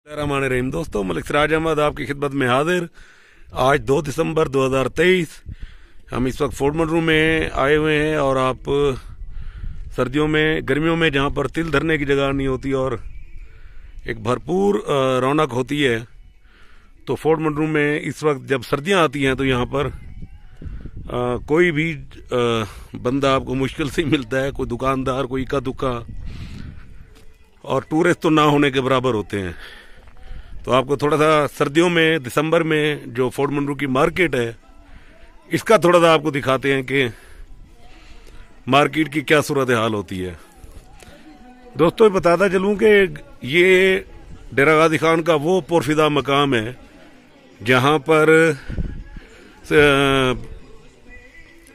रहीम दोस्तों, मलिक सिराज अहमद आपकी खिदमत में हाजिर। आज 2 दिसंबर 2023 हम इस वक्त फोर्ट मंडरू में आए हुए हैं और आप सर्दियों में गर्मियों में जहां पर तिल धरने की जगह नहीं होती और एक भरपूर रौनक होती है, तो फोर्ट मंडरू में इस वक्त जब सर्दियां आती हैं तो यहाँ पर कोई भी बंदा आपको मुश्किल से ही मिलता है। कोई दुकानदार, कोई इक्का दुक्का, और टूरिस्ट तो ना होने के बराबर होते हैं। तो आपको थोड़ा सा सर्दियों में दिसंबर में जो फोर्ट मंडरू की मार्केट है, इसका थोड़ा सा आपको दिखाते हैं कि मार्केट की क्या सूरत हाल होती है। दोस्तों बताता चलूं कि ये डेरा गाजी खान का वो पुरफिदा मकाम है जहां पर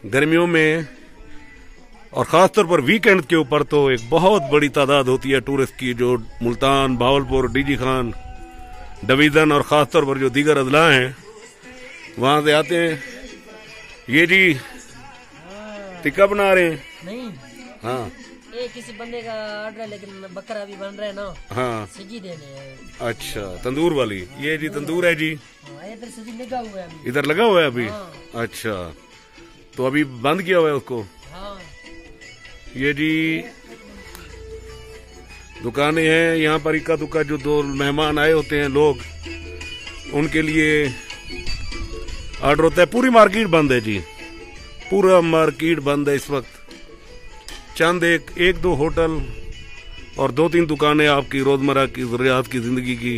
गर्मियों में और ख़ास तौर पर वीकेंड के ऊपर तो एक बहुत बड़ी तादाद होती है टूरिस्ट की, जो मुल्तान, भावलपुर, डीजी खान डिवीज़न और ख़ास तौर पर जो दीगर अजला हैं वहाँ से आते हैं। ये जी टिक्का बना रहे हैं? नहीं, हाँ, ये किसी बंदे का ऑर्डर है, लेकिन बकरा भी बन रहा है ना। हाँ, सजी देने हैं। अच्छा, तंदूर वाली। ये जी तंदूर है जी, इधर सजी लगा हुआ है, इधर लगा हुआ है अभी। हाँ। अच्छा, तो अभी बंद किया हुआ है उसको। हाँ। ये जी दुकानें हैं यहाँ पर, इक्का दुक्का जो दो मेहमान आए होते हैं लोग, उनके लिए ऑर्डर होता है। पूरी मार्केट बंद है जी, पूरा मार्केट बंद है इस वक्त। चंद एक दो होटल और 2-3 दुकानें आपकी रोजमर्रा की ज़रूरियात की जिंदगी की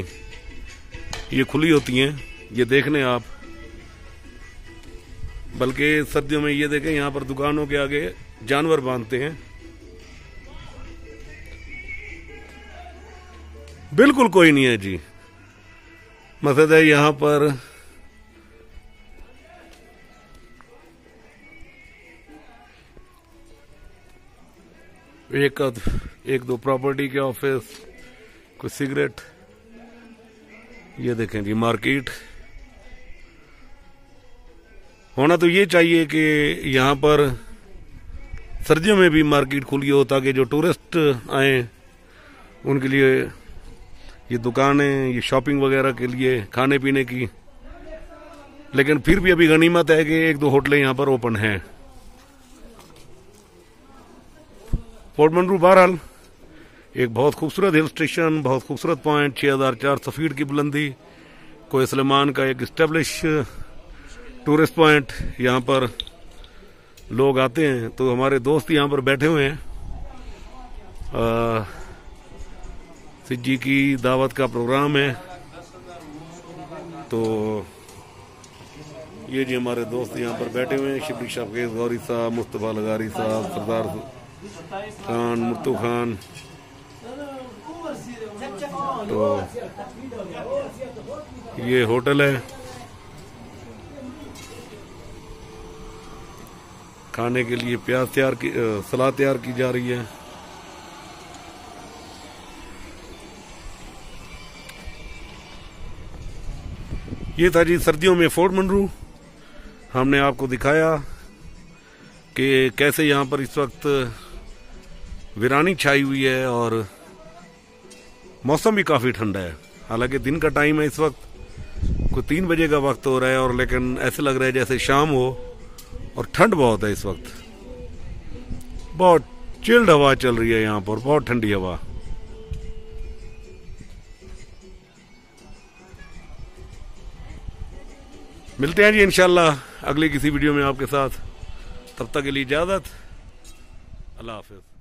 ये खुली होती हैं। ये देखने आप, बल्कि सर्दियों में ये देखें यहाँ पर दुकानों के आगे जानवर बांधते हैं। बिल्कुल कोई नहीं है जी। मकसद है यहाँ पर एक दो प्रॉपर्टी के ऑफिस, कुछ सिगरेट। ये देखें जी मार्केट। होना तो ये चाहिए कि यहाँ पर सर्दियों में भी मार्केट खुली हो, ताकि जो टूरिस्ट आए उनके लिए ये दुकानें, ये शॉपिंग वगैरह के लिए, खाने पीने की। लेकिन फिर भी अभी गनीमत है कि 1-2 होटलें यहाँ पर ओपन हैं। फोर्ट मंडरू बहरहाल एक बहुत खूबसूरत हिल स्टेशन, बहुत खूबसूरत पॉइंट, 6400 फीट की बुलंदी, कोई सलेमान का एक इस्टेब्लिश टूरिस्ट पॉइंट। यहाँ पर लोग आते हैं। तो हमारे दोस्त यहाँ पर बैठे हुए हैं, सिज्जी की दावत का प्रोग्राम है। तो ये जी हमारे दोस्त यहाँ पर बैठे हुए हैं, शिबली शफकेज गौरी साहब, मुस्तफा लगारी साहब, सरदार खान, मुर्तू खान। तो ये होटल है, खाने के लिए सलाद तैयार की जा रही है। ये था जी सर्दियों में फोर्ट मंडरू। हमने आपको दिखाया कि कैसे यहाँ पर इस वक्त वीरानी छाई हुई है और मौसम भी काफ़ी ठंडा है। हालांकि दिन का टाइम है, इस वक्त कोई 3 बजे का वक्त हो रहा है, और लेकिन ऐसे लग रहा है जैसे शाम हो, और ठंड बहुत है इस वक्त। बहुत चिल्ड हवा चल रही है यहाँ पर, बहुत ठंडी हवा। मिलते हैं जी इंशाल्लाह अगली किसी वीडियो में आपके साथ। तब तक के लिए इजाज़त। अल्लाह हाफिज़।